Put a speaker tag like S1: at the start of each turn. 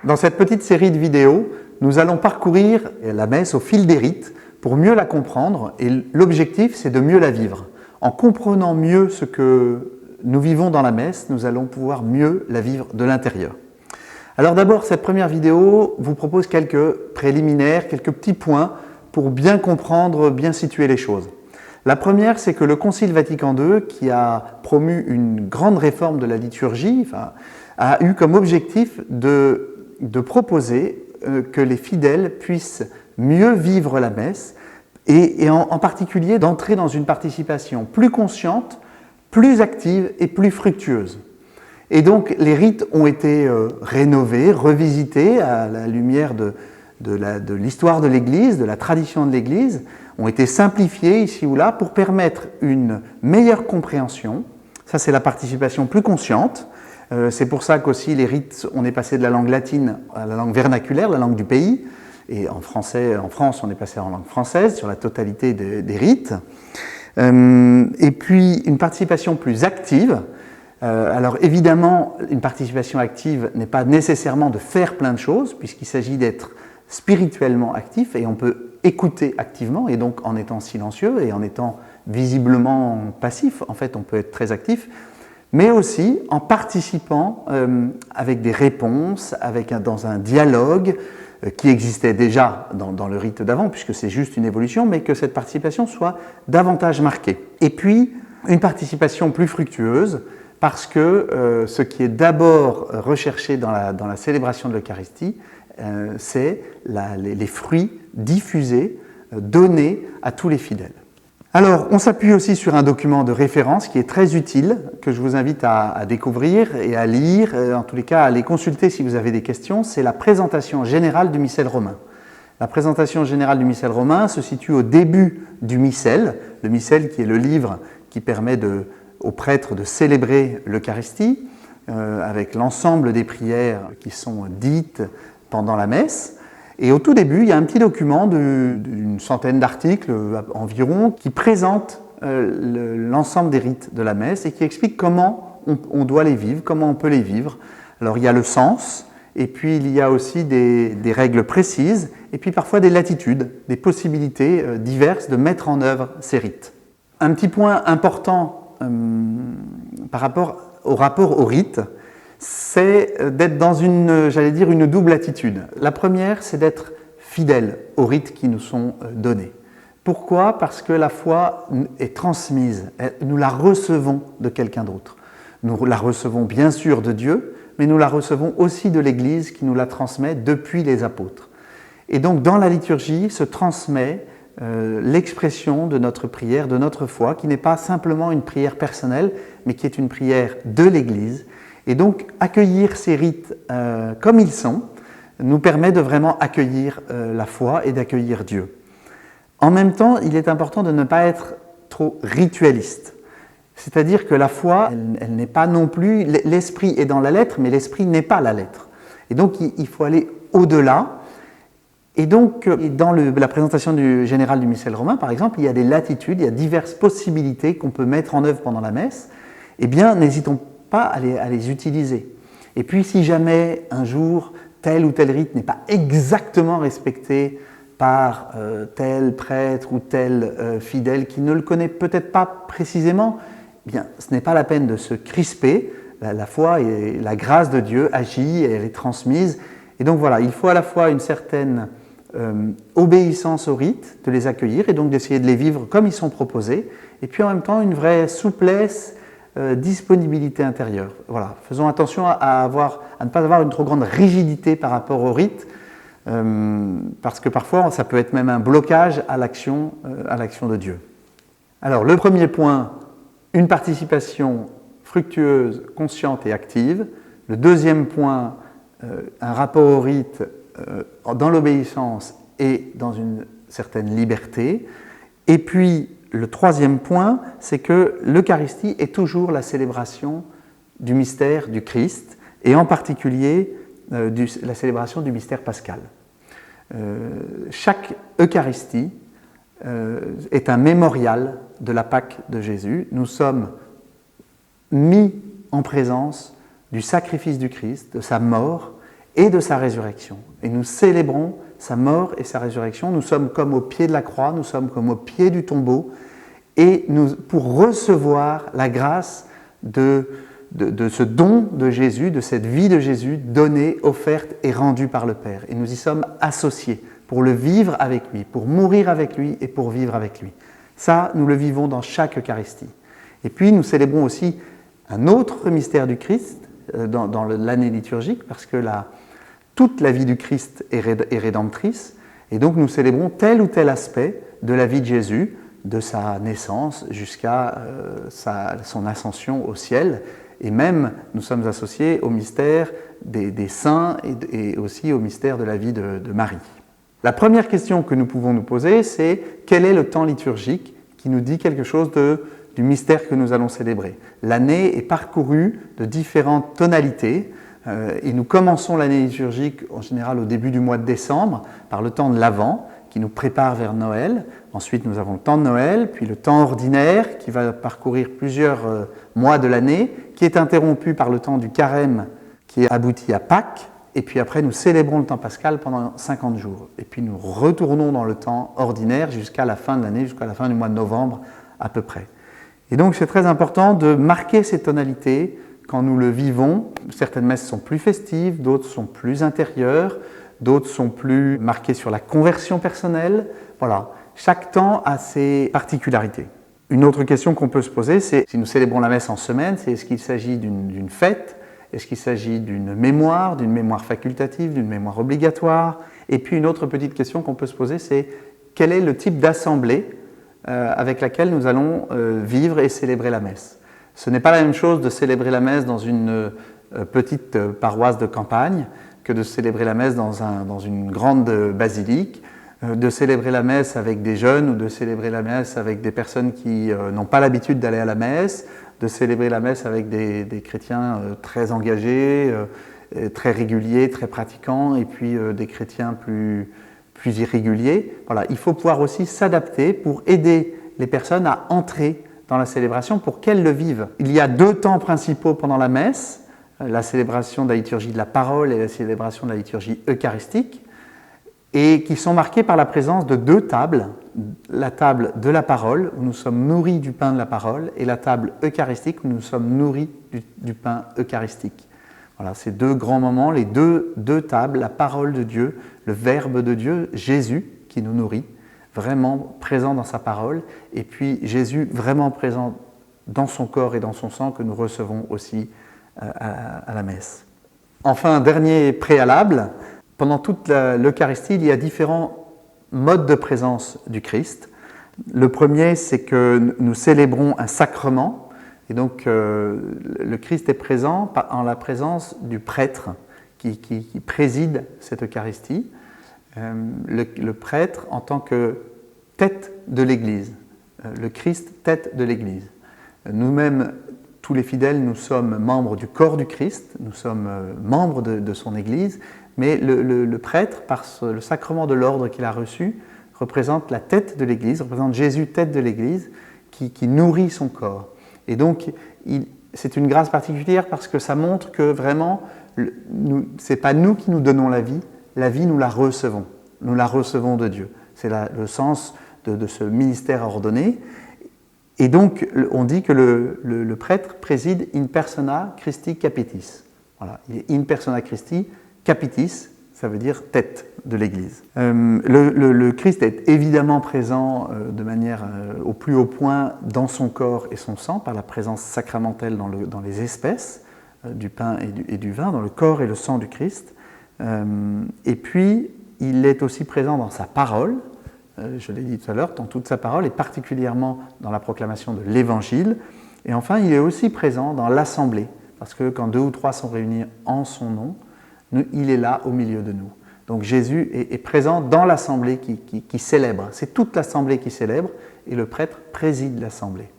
S1: Dans cette petite série de vidéos, nous allons parcourir la messe au fil des rites pour mieux la comprendre et l'objectif c'est de mieux la vivre. En comprenant mieux ce que nous vivons dans la messe, nous allons pouvoir mieux la vivre de l'intérieur. Alors d'abord, cette première vidéo vous propose quelques préliminaires, quelques petits points pour bien comprendre, bien situer les choses. La première, c'est que le Concile Vatican II, qui a promu une grande réforme de la liturgie, a eu comme objectif de proposer que les fidèles puissent mieux vivre la messe et en particulier d'entrer dans une participation plus consciente, plus active et plus fructueuse. Et donc les rites ont été rénovés, revisités à la lumière de l'histoire de l'Église, de la tradition de l'Église, ont été simplifiés ici ou là pour permettre une meilleure compréhension. Ça, c'est la participation plus consciente. C'est pour ça qu'aussi les rites, on est passé de la langue latine à la langue vernaculaire, la langue du pays. Et en France, on est passé en langue française sur la totalité des rites. Et puis, une participation plus active. Alors évidemment, une participation active n'est pas nécessairement de faire plein de choses, puisqu'il s'agit d'être spirituellement actif, et on peut écouter activement, et donc en étant silencieux et en étant visiblement passif, en fait on peut être très actif, mais aussi en participant avec des réponses, dans un dialogue qui existait déjà dans le rite d'avant, puisque c'est juste une évolution, mais que cette participation soit davantage marquée. Et puis, une participation plus fructueuse, parce que ce qui est d'abord recherché dans la célébration de l'Eucharistie, c'est les fruits diffusés, donnés à tous les fidèles. Alors, on s'appuie aussi sur un document de référence qui est très utile, que je vous invite à découvrir et à lire, en tous les cas à les consulter si vous avez des questions. C'est la présentation générale du missel romain. La présentation générale du missel romain se situe au début du missel, le missel qui est le livre qui permet aux prêtres de célébrer l'Eucharistie, avec l'ensemble des prières qui sont dites pendant la messe. Et au tout début, il y a un petit document d'une centaine d'articles environ qui présente l'ensemble des rites de la messe et qui explique comment on doit les vivre, comment on peut les vivre. Alors il y a le sens, et puis il y a aussi des règles précises, et puis parfois des latitudes, des possibilités diverses de mettre en œuvre ces rites. Un petit point important par rapport au rite, c'est d'être dans une double attitude. La première, c'est d'être fidèle aux rites qui nous sont donnés. Pourquoi ? Parce que la foi est transmise, nous la recevons de quelqu'un d'autre. Nous la recevons bien sûr de Dieu, mais nous la recevons aussi de l'Église qui nous la transmet depuis les apôtres. Et donc dans la liturgie se transmet l'expression de notre prière, de notre foi, qui n'est pas simplement une prière personnelle, mais qui est une prière de l'Église. Et donc, accueillir ces rites comme ils sont nous permet de vraiment accueillir la foi et d'accueillir Dieu. En même temps, il est important de ne pas être trop ritualiste. C'est-à-dire que la foi, elle n'est pas non plus... L'esprit est dans la lettre, mais l'esprit n'est pas la lettre. Et donc, il faut aller au-delà. Et donc, dans la présentation générale du missel romain, par exemple, il y a des latitudes, il y a diverses possibilités qu'on peut mettre en œuvre pendant la messe. Eh bien, n'hésitons pas à les utiliser. Et puis, si jamais un jour, tel ou tel rite n'est pas exactement respecté par tel prêtre ou tel fidèle qui ne le connaît peut-être pas précisément, eh bien, ce n'est pas la peine de se crisper. La foi et la grâce de Dieu agit et elle est transmise. Et donc voilà, il faut à la fois une certaine obéissance aux rites, de les accueillir et donc d'essayer de les vivre comme ils sont proposés, et puis en même temps une vraie souplesse, disponibilité intérieure. Voilà. Faisons attention à ne pas avoir une trop grande rigidité par rapport aux rites, parce que parfois ça peut être même un blocage à l'action de Dieu. Alors le premier point, une participation fructueuse, consciente et active. Le deuxième point, un rapport au rite dans l'obéissance et dans une certaine liberté. Et puis, le troisième point, c'est que l'Eucharistie est toujours la célébration du mystère du Christ, et en particulier la célébration du mystère pascal. Chaque Eucharistie est un mémorial de la Pâque de Jésus. Nous sommes mis en présence du sacrifice du Christ, de sa mort, et de sa résurrection. Et nous célébrons sa mort et sa résurrection. Nous sommes comme au pied de la croix, nous sommes comme au pied du tombeau, et pour recevoir la grâce de ce don de Jésus, de cette vie de Jésus donnée, offerte et rendue par le Père. Et nous y sommes associés pour le vivre avec lui, pour mourir avec lui et pour vivre avec lui. Ça, nous le vivons dans chaque Eucharistie. Et puis, nous célébrons aussi un autre mystère du Christ dans l'année liturgique, parce que toute la vie du Christ est rédemptrice, et donc nous célébrons tel ou tel aspect de la vie de Jésus, de sa naissance jusqu'à son ascension au ciel, et même nous sommes associés au mystère des saints et aussi au mystère de la vie de Marie. La première question que nous pouvons nous poser, c'est quel est le temps liturgique qui nous dit quelque chose du mystère que nous allons célébrer. L'année est parcourue de différentes tonalités, et nous commençons l'année liturgique en général au début du mois de décembre par le temps de l'Avent qui nous prépare vers Noël. Ensuite nous avons le temps de Noël, puis le temps ordinaire qui va parcourir plusieurs mois de l'année, qui est interrompu par le temps du carême qui aboutit à Pâques, et puis après nous célébrons le temps pascal pendant 50 jours. Et puis nous retournons dans le temps ordinaire jusqu'à la fin de l'année, jusqu'à la fin du mois de novembre à peu près. Et donc c'est très important de marquer ces tonalités quand nous le vivons. Certaines messes sont plus festives, d'autres sont plus intérieures, d'autres sont plus marquées sur la conversion personnelle. Voilà, chaque temps a ses particularités. Une autre question qu'on peut se poser, c'est si nous célébrons la messe en semaine, c'est est-ce qu'il s'agit d'une fête? Est-ce qu'il s'agit d'une mémoire facultative, d'une mémoire obligatoire? Et puis une autre petite question qu'on peut se poser, c'est quel est le type d'assemblée avec laquelle nous allons vivre et célébrer la messe? Ce n'est pas la même chose de célébrer la messe dans une petite paroisse de campagne que de célébrer la messe dans une grande basilique, de célébrer la messe avec des jeunes ou de célébrer la messe avec des personnes qui n'ont pas l'habitude d'aller à la messe, de célébrer la messe avec des chrétiens très engagés, très réguliers, très pratiquants, et puis des chrétiens plus irréguliers. Voilà, il faut pouvoir aussi s'adapter pour aider les personnes à entrer dans la célébration pour qu'elles le vivent. Il y a deux temps principaux pendant la messe, la célébration de la liturgie de la parole et la célébration de la liturgie eucharistique, et qui sont marqués par la présence de deux tables, la table de la parole, où nous sommes nourris du pain de la parole, et la table eucharistique, où nous sommes nourris du pain eucharistique. Voilà, ces deux grands moments, les deux tables, la parole de Dieu, le Verbe de Dieu, Jésus, qui nous nourrit, vraiment présent dans sa parole, et puis Jésus vraiment présent dans son corps et dans son sang que nous recevons aussi à la messe. Enfin, dernier préalable, pendant toute l'Eucharistie, il y a différents modes de présence du Christ. Le premier, c'est que nous célébrons un sacrement, et donc le Christ est présent en la présence du prêtre qui préside cette Eucharistie. Le prêtre en tant que tête de l'Église, le Christ tête de l'Église. Nous-mêmes, tous les fidèles, nous sommes membres du corps du Christ, nous sommes membres de son Église, mais le prêtre, par le sacrement de l'ordre qu'il a reçu, représente la tête de l'Église, représente Jésus tête de l'Église, qui nourrit son corps. Et donc, c'est une grâce particulière parce que ça montre que vraiment, ce n'est pas nous qui nous donnons la vie nous la recevons de Dieu. C'est le sens de ce ministère ordonné. Et donc, on dit que le prêtre préside in persona Christi capitis. Voilà, il est in persona Christi capitis, ça veut dire tête de l'Église. Le Christ est évidemment présent de manière au plus haut point dans son corps et son sang, par la présence sacramentelle dans les espèces du pain et du vin, dans le corps et le sang du Christ. Et puis, il est aussi présent dans sa parole, je l'ai dit tout à l'heure, dans toute sa parole, et particulièrement dans la proclamation de l'Évangile. Et enfin, il est aussi présent dans l'assemblée, parce que quand 2 ou 3 sont réunis en son nom, il est là au milieu de nous. Donc Jésus est présent dans l'assemblée qui célèbre. C'est toute l'assemblée qui célèbre, et le prêtre préside l'assemblée.